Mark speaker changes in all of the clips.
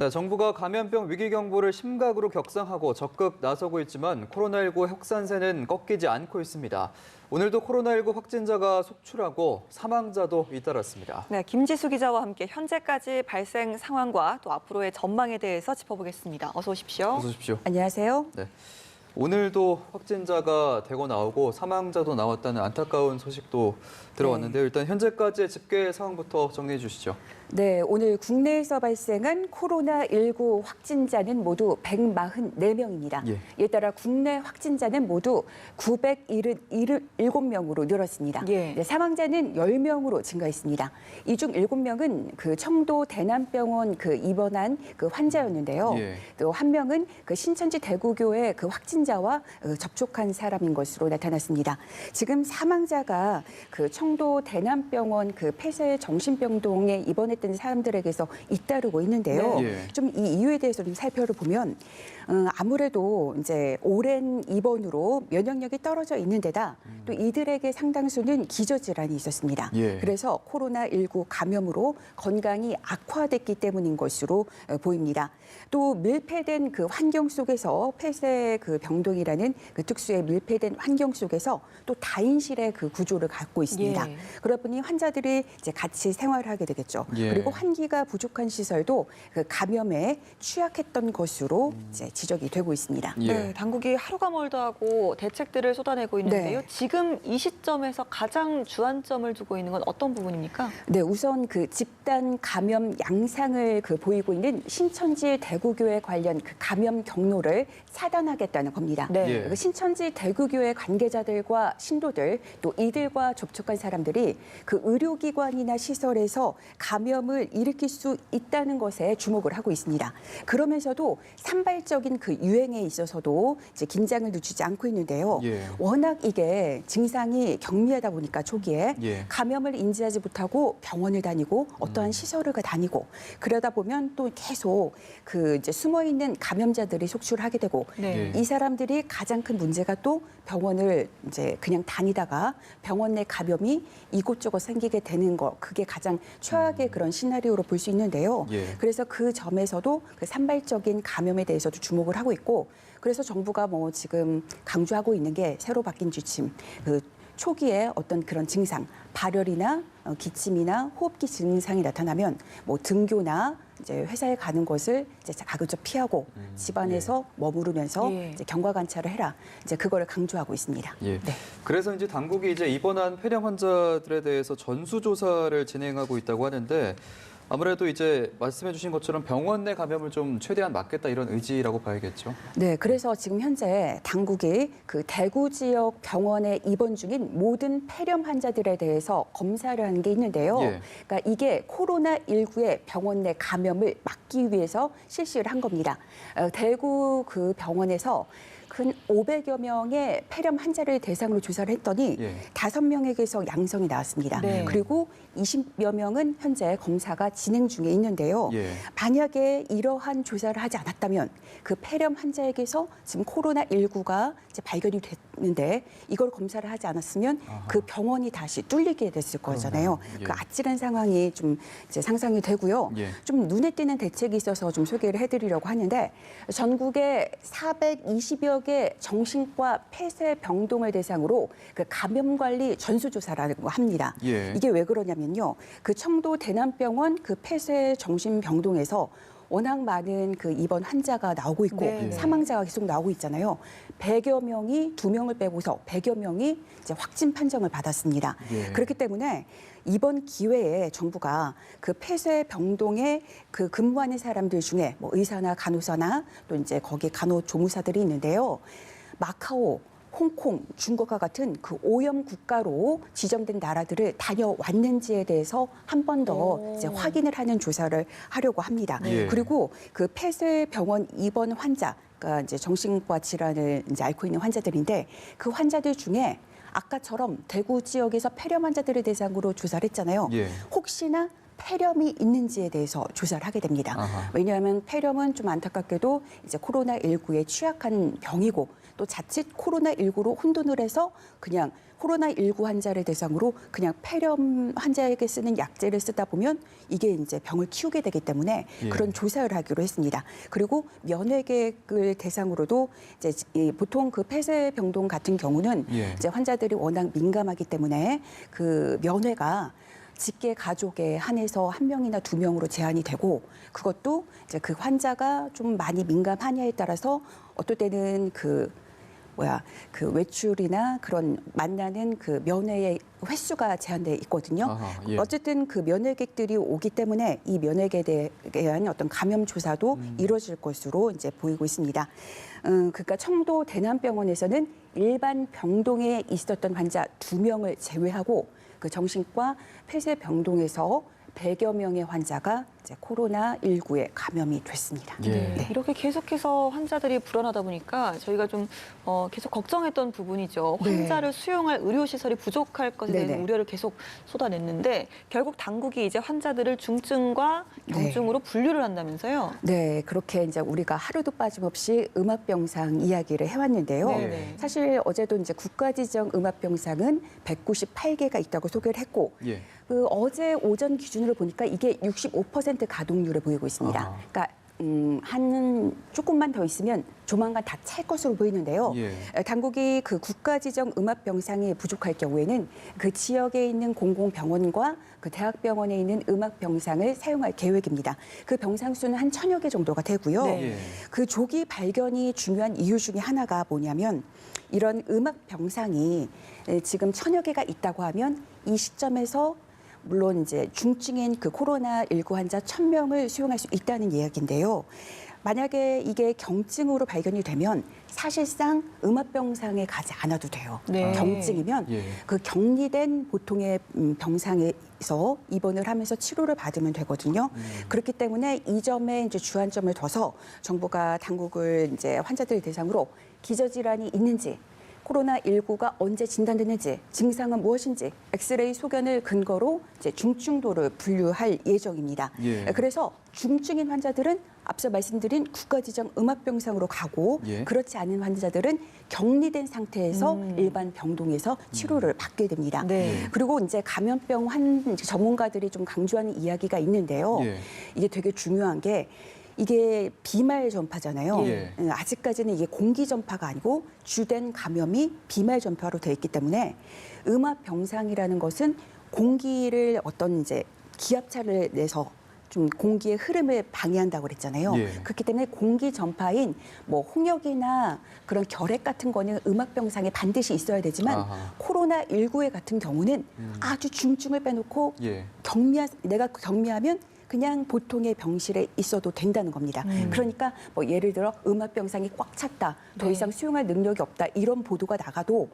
Speaker 1: 네, 정부가 감염병 위기 경보를 심각으로 격상하고 적극 나서고 있지만 코로나19 확산세는 꺾이지 않고 있습니다. 오늘도 코로나19 확진자가 속출하고 사망자도 잇따랐습니다.
Speaker 2: 네, 김지수 기자와 함께 현재까지 발생 상황과 또 앞으로의 전망에 대해서 짚어보겠습니다. 어서 오십시오.
Speaker 1: 어서 오십시오.
Speaker 2: 안녕하세요.
Speaker 1: 네. 오늘도 확진자가 대거 나오고 사망자도 나왔다는 안타까운 소식도 들어왔는데요. 일단 현재까지의 집계 상황부터 정리해 주시죠.
Speaker 3: 네, 오늘 국내에서 발생한 코로나19 확진자는 모두 144명입니다. 이에 따라 국내 확진자는 모두 977명으로 늘었습니다. 네, 사망자는 10명으로 증가했습니다. 이 중 7명은 그 청도 대남병원 입원한 환자였는데요. 또 한 명은 신천지 대구교회 확진자와 접촉한 사람인 것으로 나타났습니다. 지금 사망자가 청도 대남병원 폐쇄 정신병동에 입원했던 사람들에게서 잇따르고 있는데요. 좀 이 이유에 대해서 좀 살펴보면 아무래도 이제 오랜 입원으로 면역력이 떨어져 있는 데다 또 이들에게 상당수는 기저질환이 있었습니다. 그래서 코로나19 감염으로 건강이 악화됐기 때문인 것으로 보입니다. 또 밀폐된 환경 속에서 폐쇄 병동이라는 특수의 밀폐된 환경 속에서 또 다인실의 구조를 갖고 있습니다. 그러다 보니 환자들이 이제 같이 생활하게 되겠죠. 그리고 환기가 부족한 시설도 감염에 취약했던 것으로 이제 지적이 되고 있습니다.
Speaker 2: 네, 당국이 하루가 멀다 하고 대책들을 쏟아내고 있는데요. 지금 이 시점에서 가장 주안점을 두고 있는 건 어떤 부분입니까?
Speaker 3: 네, 우선 집단 감염 양상을 보이고 있는 신천지 대구교회 관련 감염 경로를 차단하겠다는 겁니다. 신천지 대구교회 관계자들과 신도들 또 이들과 접촉한 사람들이 의료기관이나 시설에서 감염을 일으킬 수 있다는 것에 주목을 하고 있습니다. 그러면서도 산발적인 유행에 있어서도 이제 긴장을 늦추지 않고 있는데요. 워낙 이게 증상이 경미하다 보니까 초기에 감염을 인지하지 못하고 병원을 다니고 어떠한 시설을 다니고 그러다 보면 또 계속 이제 숨어 있는 감염자들이 속출하게 되고 이 사람들이 가장 큰 문제가 또 병원을 이제 그냥 다니다가 병원 내 감염이 이곳저곳 생기게 되는 거 그게 가장 최악의 그런 시나리오로 볼 수 있는데요. 그래서 그 점에서도 산발적인 감염에 대해서도 주목을 하고 있고 그래서 정부가 지금 강조하고 있는 게 새로 바뀐 지침 초기에 어떤 그런 증상, 발열이나 기침이나 호흡기 증상이 나타나면 등교나 이제 회사에 가는 것을 이제 가급적 피하고 집안에서 머무르면서 이제 경과 관찰을 해라. 이제 그거를 강조하고 있습니다.
Speaker 1: 그래서 이제 당국이 이제 입원한 폐렴 환자들에 대해서 전수 조사를 진행하고 있다고 하는데 아무래도 이제 말씀해주신 것처럼 병원 내 감염을 좀 최대한 막겠다 이런 의지라고 봐야겠죠.
Speaker 3: 네, 그래서 지금 현재 당국이 대구 지역 병원에 입원 중인 모든 폐렴 환자들에 대해서 검사를 하는 게 있는데요. 그러니까 이게 코로나19의 병원 내 감염을 막기 위해서 실시를 한 겁니다. 대구 병원에서 근 500여 명의 폐렴 환자를 대상으로 조사를 했더니 5명에게서 양성이 나왔습니다. 그리고 20여 명은 현재 검사가 진행 중에 있는데요. 만약에 이러한 조사를 하지 않았다면 폐렴 환자에게서 지금 코로나19가 이제 발견이 됐는데 이걸 검사를 하지 않았으면 병원이 다시 뚫리게 됐을 거잖아요. 아찔한 상황이 좀 이제 상상이 되고요. 좀 눈에 띄는 대책이 있어서 좀 소개를 해드리려고 하는데 전국에 420여 개 정신과 폐쇄 병동을 대상으로 감염관리 전수조사라는 거 합니다. 이게 왜 그러냐면요. 청도 대남병원 폐쇄 정신병동에서 워낙 많은 입원 환자가 나오고 있고 사망자가 계속 나오고 있잖아요. 100여 명이 2명을 빼고서 100여 명이 이제 확진 판정을 받았습니다. 그렇기 때문에 이번 기회에 정부가 폐쇄 병동에 근무하는 사람들 중에 의사나 간호사나 또 이제 거기 간호조무사들이 있는데요. 마카오, 홍콩, 중국과 같은 오염 국가로 지정된 나라들을 다녀왔는지에 대해서 한 번 더 이제 확인을 하는 조사를 하려고 합니다. 그리고 폐쇄 병원 입원 환자, 그러니까 이제 정신과 질환을 이제 앓고 있는 환자들인데 그 환자들 중에 아까처럼 대구 지역에서 폐렴 환자들을 대상으로 조사를 했잖아요. 혹시나 폐렴이 있는지에 대해서 조사를 하게 됩니다.
Speaker 1: 아하.
Speaker 3: 왜냐하면 폐렴은 좀 안타깝게도 이제 코로나19에 취약한 병이고 또 자칫 코로나19로 혼돈을 해서 그냥 코로나19 환자를 대상으로 그냥 폐렴 환자에게 쓰는 약제를 쓰다 보면 이게 이제 병을 키우게 되기 때문에
Speaker 1: 예.
Speaker 3: 그런 조사를 하기로 했습니다. 그리고 면회객을 대상으로도 이제 보통 그 폐쇄병동 같은 경우는
Speaker 1: 예.
Speaker 3: 이제 환자들이 워낙 민감하기 때문에 그 면회가 직계 가족에 한해서 한 명이나 두 명으로 제한이 되고 그것도 이제 그 환자가 좀 많이 민감하냐에 따라서 어떨 때는 그 외출이나 그런 만나는 그 면회의 횟수가 제한돼 있거든요.
Speaker 1: 아하, 예.
Speaker 3: 어쨌든 그 면회객들이 오기 때문에 이 면회에 대한 어떤 감염 조사도 이루어질 것으로 이제 보이고 있습니다. 그러니까 청도 대남병원에서는 일반 병동에 있었던 환자 2명을 제외하고 그 정신과 폐쇄병동에서 100여 명의 환자가 이제 코로나19에 감염이 됐습니다.
Speaker 1: 예.
Speaker 2: 네. 이렇게 계속해서 환자들이 불어나다 보니까 저희가 좀 계속 걱정했던 부분이죠.
Speaker 3: 네.
Speaker 2: 환자를 수용할 의료시설이 부족할 것에 대한
Speaker 3: 네네.
Speaker 2: 우려를 계속 쏟아냈는데 결국 당국이 이제 환자들을 중증과 경증으로 분류를 한다면서요?
Speaker 3: 네, 그렇게 이제 우리가 하루도 빠짐없이 음압병상 이야기를 해왔는데요.
Speaker 2: 네.
Speaker 3: 사실 어제도 이제 국가지정 음압병상은 198개가 있다고 소개를 했고,
Speaker 1: 예.
Speaker 3: 그 어제 오전 기준으로 보니까 이게 65% 가동률을 보이고 있습니다.
Speaker 1: 아하.
Speaker 3: 그러니까 한 조금만 더 있으면 조만간 다 찰 것으로 보이는데요.
Speaker 1: 예.
Speaker 3: 당국이 그 국가지정 음압병상이 부족할 경우에는 그 지역에 있는 공공병원과 그 대학병원에 있는 음압병상을 사용할 계획입니다. 그 병상 수는 한 1000여 개 정도가 되고요.
Speaker 2: 네.
Speaker 1: 예.
Speaker 3: 그 조기 발견이 중요한 이유 중에 하나가 뭐냐면 이런 음압병상이 지금 1000여 개가 있다고 하면 이 시점에서 물론 이제 중증인 그 코로나19 환자 1000명을 수용할 수 있다는 이야기인데요. 만약에 이게 경증으로 발견이 되면 사실상 음압병상에 가지 않아도 돼요.
Speaker 2: 네.
Speaker 3: 경증이면
Speaker 1: 예.
Speaker 3: 그 격리된 보통의 병상에서 입원을 하면서 치료를 받으면 되거든요. 그렇기 때문에 이 점에 이제 주안점을 둬서 정부가 당국을 이제 환자들 대상으로 기저질환이 있는지 코로나19가 언제 진단됐는지, 증상은 무엇인지 엑스레이 소견을 근거로 이제 중증도를 분류할 예정입니다.
Speaker 1: 예.
Speaker 3: 그래서 중증인 환자들은 앞서 말씀드린 국가지정 음압병상으로 가고
Speaker 1: 예.
Speaker 3: 그렇지 않은 환자들은 격리된 상태에서 일반 병동에서 치료를 받게 됩니다.
Speaker 2: 네.
Speaker 3: 그리고 이제 감염병 전문가들이 좀 강조하는 이야기가 있는데요.
Speaker 1: 예.
Speaker 3: 이게 되게 중요한 게 이게 비말 전파잖아요.
Speaker 1: 예.
Speaker 3: 아직까지는 이게 공기 전파가 아니고 주된 감염이 비말 전파로 되어 있기 때문에 음압 병상이라는 것은 공기를 어떤 이제 기압차를 내서 좀 공기의 흐름을 방해한다고 그랬잖아요.
Speaker 1: 예.
Speaker 3: 그렇기 때문에 공기 전파인 뭐 홍역이나 그런 결핵 같은 거는 음압 병상에 반드시 있어야 되지만
Speaker 1: 아하.
Speaker 3: 코로나19에 같은 경우는 아주 중증을 빼놓고
Speaker 1: 예.
Speaker 3: 내가 격리하면 그냥 보통의 병실에 있어도 된다는 겁니다. 그러니까 뭐 예를 들어 음압병상이 꽉 찼다, 더
Speaker 2: 네.
Speaker 3: 이상 수용할 능력이 없다 이런 보도가 나가도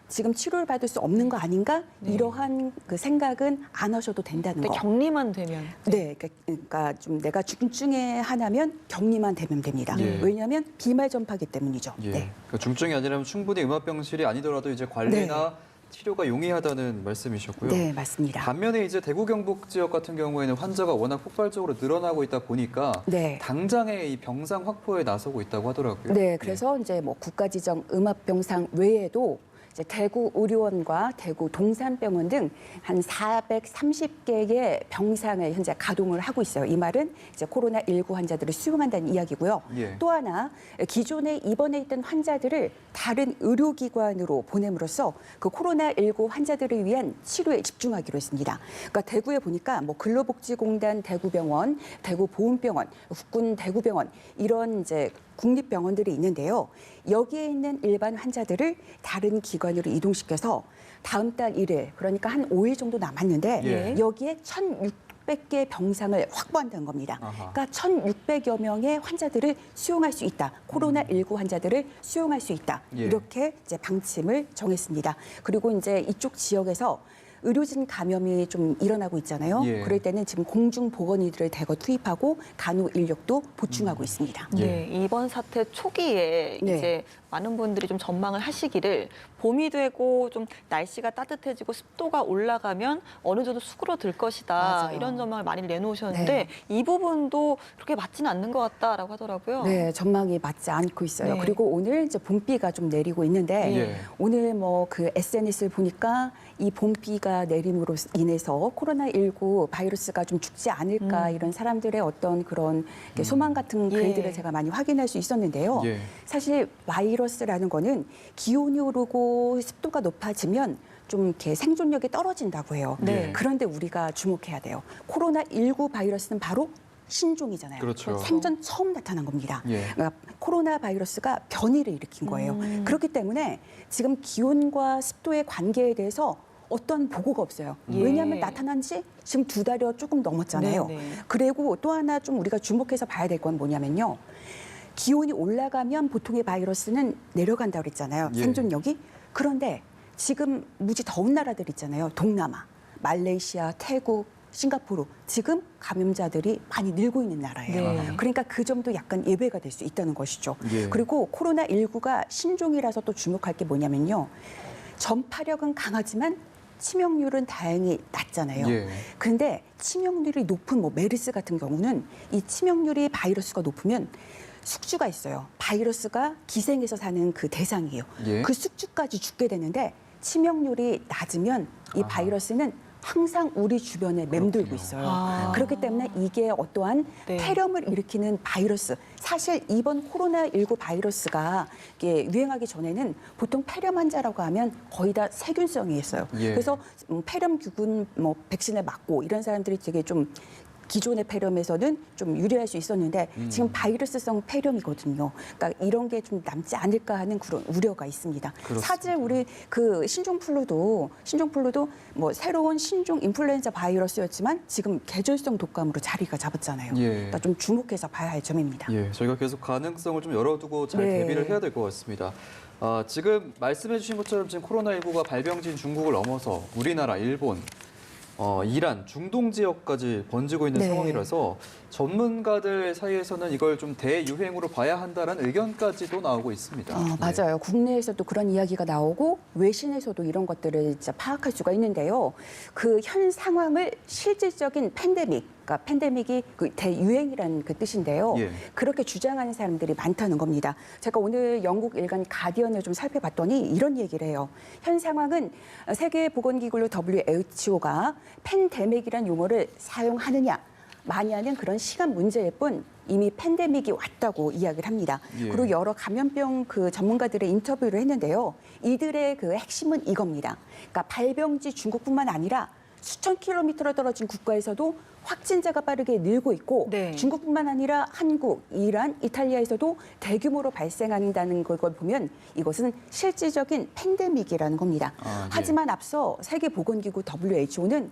Speaker 3: 지금 치료를 받을 수 없는 거 아닌가?
Speaker 2: 네.
Speaker 3: 이러한 그 생각은 안 하셔도 된다는
Speaker 2: 근데
Speaker 3: 거.
Speaker 2: 격리만 되면
Speaker 3: 네, 그러니까 좀 내가 중증에 하나면 격리만 되면 됩니다.
Speaker 1: 예.
Speaker 3: 왜냐하면 비말 전파기 때문이죠.
Speaker 1: 예.
Speaker 3: 네.
Speaker 1: 그러니까 중증이 아니라면 충분히 음압병실이 아니더라도 이제 관리나 치료가 용이하다는 말씀이셨고요.
Speaker 3: 네, 맞습니다.
Speaker 1: 반면에 이제 대구 경북 지역 같은 경우에는 환자가 워낙 폭발적으로 늘어나고 있다 보니까
Speaker 3: 네.
Speaker 1: 당장에 이 병상 확보에 나서고 있다고 하더라고요.
Speaker 3: 네, 그래서 이제 뭐 국가지정 음압병상 외에도 이제 대구 의료원과 대구 동산병원 등 한 430개의 병상을 현재 가동을 하고 있어요. 이 말은 이제 코로나19 환자들을 수용한다는 이야기고요.
Speaker 1: 예.
Speaker 3: 또 하나 기존에 입원해 있던 환자들을 다른 의료기관으로 보냄으로써 그 코로나19 환자들을 위한 치료에 집중하기로 했습니다. 그러니까 대구에 보니까 뭐 근로복지공단 대구병원, 대구보훈병원, 국군 대구병원 이런 이제 국립병원들이 있는데요. 여기에 있는 일반 환자들을 다른 기관으로 이동시켜서 다음 달 1일, 그러니까 한 5일 정도 남았는데
Speaker 1: 예.
Speaker 3: 여기에 1,600개 병상을 확보한다는 겁니다.
Speaker 1: 아하.
Speaker 3: 그러니까 1,600여 명의 환자들을 수용할 수 있다. 코로나19 환자들을 수용할 수 있다.
Speaker 1: 예.
Speaker 3: 이렇게 이제 방침을 정했습니다. 그리고 이제 이쪽 지역에서 의료진 감염이 좀 일어나고 있잖아요.
Speaker 1: 예.
Speaker 3: 그럴 때는 지금 공중보건의들을 대거 투입하고 간호 인력도 보충하고 있습니다.
Speaker 2: 네, 이번 사태 초기에
Speaker 3: 네.
Speaker 2: 이제 많은 분들이 좀 전망을 하시기를 봄이 되고 좀 날씨가 따뜻해지고 습도가 올라가면 어느 정도 수그러들 것이다.
Speaker 3: 맞아요.
Speaker 2: 이런 전망을 많이 내놓으셨는데
Speaker 3: 네.
Speaker 2: 이 부분도 그렇게 맞지는 않는 것 같다라고 하더라고요.
Speaker 3: 네, 전망이 맞지 않고 있어요.
Speaker 2: 네.
Speaker 3: 그리고 오늘 이제 봄비가 좀 내리고 있는데
Speaker 1: 예.
Speaker 3: 오늘 뭐 그 SNS를 보니까 이 봄비가 내림으로 인해서 코로나19 바이러스가 좀 죽지 않을까 이런 사람들의 어떤 그런 소망 같은
Speaker 2: 예.
Speaker 3: 글들을 제가 많이 확인할 수 있었는데요.
Speaker 1: 예.
Speaker 3: 사실 바이러스라는 거는 기온이 오르고 습도가 높아지면 좀 이렇게 생존력이 떨어진다고 해요.
Speaker 2: 네.
Speaker 3: 그런데 우리가 주목해야 돼요. 코로나19 바이러스는 바로 신종이잖아요.
Speaker 1: 그렇죠.
Speaker 3: 생전 처음 나타난 겁니다.
Speaker 1: 예.
Speaker 3: 그러니까 코로나 바이러스가 변이를 일으킨 거예요. 그렇기 때문에 지금 기온과 습도의 관계에 대해서 어떤 보고가 없어요.
Speaker 2: 예.
Speaker 3: 왜냐하면 나타난 지 지금 2달여 조금 넘었잖아요.
Speaker 2: 네, 네.
Speaker 3: 그리고 또 하나 좀 우리가 주목해서 봐야 될 건 뭐냐면요. 기온이 올라가면 보통의 바이러스는 내려간다고 그랬잖아요.
Speaker 1: 예.
Speaker 3: 생존력이. 그런데 지금 무지 더운 나라들 있잖아요. 동남아, 말레이시아, 태국, 싱가포르 지금 감염자들이 많이 늘고 있는 나라예요.
Speaker 2: 네.
Speaker 3: 그러니까 그 점도 약간 예외가 될 수 있다는 것이죠.
Speaker 1: 예.
Speaker 3: 그리고 코로나19가 신종이라서 또 주목할 게 뭐냐면요. 전파력은 강하지만 치명률은 다행히 낮잖아요.
Speaker 1: 예.
Speaker 3: 그런데 치명률이 높은 뭐 메르스 같은 경우는 이 치명률이 바이러스가 높으면 숙주가 있어요. 바이러스가 기생해서 사는 그 대상이에요.
Speaker 1: 예.
Speaker 3: 그 숙주까지 죽게 되는데 치명률이 낮으면 이
Speaker 1: 아하.
Speaker 3: 바이러스는 항상 우리 주변에 맴돌고
Speaker 1: 그렇군요.
Speaker 3: 있어요.
Speaker 2: 아.
Speaker 3: 그렇기 때문에 이게 어떠한
Speaker 2: 네.
Speaker 3: 폐렴을 일으키는 바이러스. 사실 이번 코로나19 바이러스가 이게 유행하기 전에는 보통 폐렴 환자라고 하면 거의 다 세균성이 있어요.
Speaker 1: 예.
Speaker 3: 그래서 폐렴균 뭐 백신을 맞고 이런 사람들이 되게 좀 기존의 폐렴에서는 좀 유리할 수 있었는데 지금 바이러스성 폐렴이거든요. 그러니까 이런 게 좀 남지 않을까 하는 그런 우려가 있습니다.
Speaker 1: 그렇습니다.
Speaker 3: 사실 우리 그 신종플루도 뭐 새로운 신종 인플루엔자 바이러스였지만 지금 계절성 독감으로 자리가 잡았잖아요.
Speaker 1: 예.
Speaker 3: 그러니까 좀 주목해서 봐야 할 점입니다.
Speaker 1: 예, 저희가 계속 가능성을 좀 열어두고 잘
Speaker 3: 네.
Speaker 1: 대비를 해야 될 것 같습니다. 지금 말씀해주신 것처럼 지금 코로나19가 발병지인 중국을 넘어서 우리나라, 일본, 이란, 중동 지역까지 번지고 있는
Speaker 3: 네.
Speaker 1: 상황이라서 전문가들 사이에서는 이걸 좀 대유행으로 봐야 한다는 의견까지도 나오고 있습니다.
Speaker 3: 맞아요. 국내에서도 그런 이야기가 나오고 외신에서도 이런 것들을 진짜 파악할 수가 있는데요. 그 현 상황을 실질적인 팬데믹, 그러니까 팬데믹이 그 대유행이라는 그 뜻인데요.
Speaker 1: 예.
Speaker 3: 그렇게 주장하는 사람들이 많다는 겁니다. 제가 오늘 영국 일간 가디언을 좀 살펴봤더니 이런 얘기를 해요. 현 상황은 세계보건기구 WHO가 팬데믹이라는 용어를 사용하느냐 마냐는 그런 시간 문제일 뿐 이미 팬데믹이 왔다고 이야기를 합니다.
Speaker 1: 예.
Speaker 3: 그리고 여러 감염병 그 전문가들의 인터뷰를 했는데요. 이들의 그 핵심은 이겁니다. 그러니까 발병지 중국뿐만 아니라 수천 킬로미터로 떨어진 국가에서도 확진자가 빠르게 늘고 있고
Speaker 2: 네.
Speaker 3: 중국뿐만 아니라 한국, 이란, 이탈리아에서도 대규모로 발생한다는 걸 보면 이것은 실질적인 팬데믹이라는 겁니다.
Speaker 1: 예.
Speaker 3: 하지만 앞서 세계보건기구 WHO는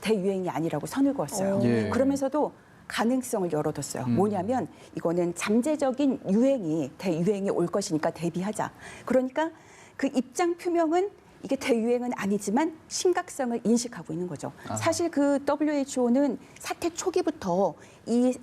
Speaker 3: 대유행이 아니라고 선을 그었어요.
Speaker 1: 예.
Speaker 3: 그러면서도 가능성을 열어뒀어요. 뭐냐면 이거는 잠재적인 유행이 대유행이 올 것이니까 대비하자. 그러니까 그 입장 표명은 이게 대유행은 아니지만 심각성을 인식하고 있는 거죠.
Speaker 1: 아하.
Speaker 3: 사실 그 WHO는 사태 초기부터 이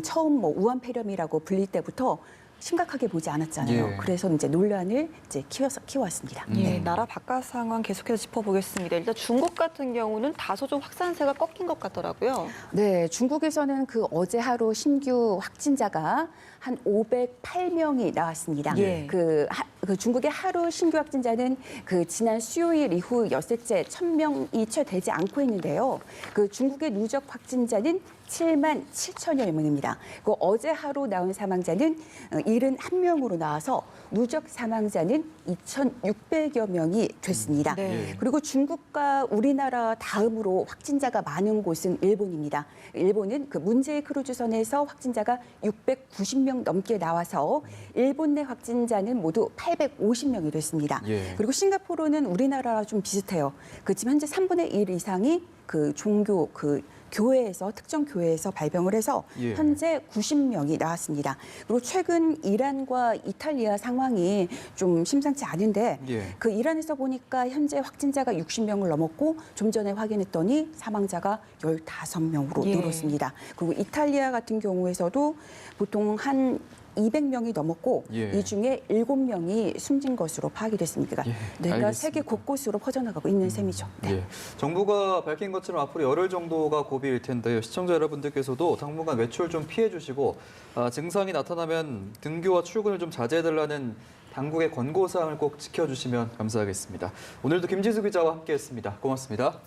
Speaker 3: 처음 뭐 우한 폐렴이라고 불릴 때부터 심각하게 보지 않았잖아요.
Speaker 1: 예.
Speaker 3: 그래서 이제 논란을 이제 키워왔습니다.
Speaker 2: 예, 나라 바깥 상황 계속해서 짚어보겠습니다. 일단 중국 같은 경우는 다소 좀 확산세가 꺾인 것 같더라고요.
Speaker 3: 네, 중국에서는 그 어제 하루 신규 확진자가 한 508명이 나왔습니다.
Speaker 2: 예.
Speaker 3: 그 중국의 하루 신규 확진자는 그 지난 수요일 이후 엿새째 1000명이 채 되지 않고 있는데요. 그 중국의 누적 확진자는 7만 7천여 명입니다. 그 어제 하루 나온 사망자는 71명으로 나와서 누적 사망자는 2,600여 명이 됐습니다.
Speaker 2: 네.
Speaker 3: 그리고 중국과 우리나라 다음으로 확진자가 많은 곳은 일본입니다. 일본은 그 문제의 크루즈선에서 확진자가 690명 넘게 나와서 일본 내 확진자는 모두 850명이 됐습니다.
Speaker 1: 예.
Speaker 3: 그리고 싱가포르는 우리나라와 좀 비슷해요. 그 지금 현재 3분의 1 이상이 그 종교 그 교회에서 특정 교회에서 발병을 해서
Speaker 1: 예.
Speaker 3: 현재 90명이 나왔습니다. 그리고 최근 이란과 이탈리아 상황이 좀 심상치 않은데
Speaker 1: 예.
Speaker 3: 그 이란에서 보니까 현재 확진자가 60명을 넘었고 좀 전에 확인했더니 사망자가 15명으로
Speaker 2: 예.
Speaker 3: 늘었습니다. 그리고 이탈리아 같은 경우에서도 보통 한 200명이 넘었고
Speaker 1: 예.
Speaker 3: 이 중에 7명이 숨진 것으로 파악이 됐습니다.
Speaker 1: 예,
Speaker 3: 그러니까
Speaker 1: 알겠습니다.
Speaker 3: 세계 곳곳으로 퍼져나가고 있는 셈이죠. 네.
Speaker 1: 예. 정부가 밝힌 것처럼 앞으로 열흘 정도가 고비일 텐데요. 시청자 여러분들께서도 당분간 외출 좀 피해 주시고 증상이 나타나면 등교와 출근을 좀 자제해달라는 당국의 권고사항을 꼭 지켜주시면 감사하겠습니다. 오늘도 김지수 기자와 함께했습니다. 고맙습니다.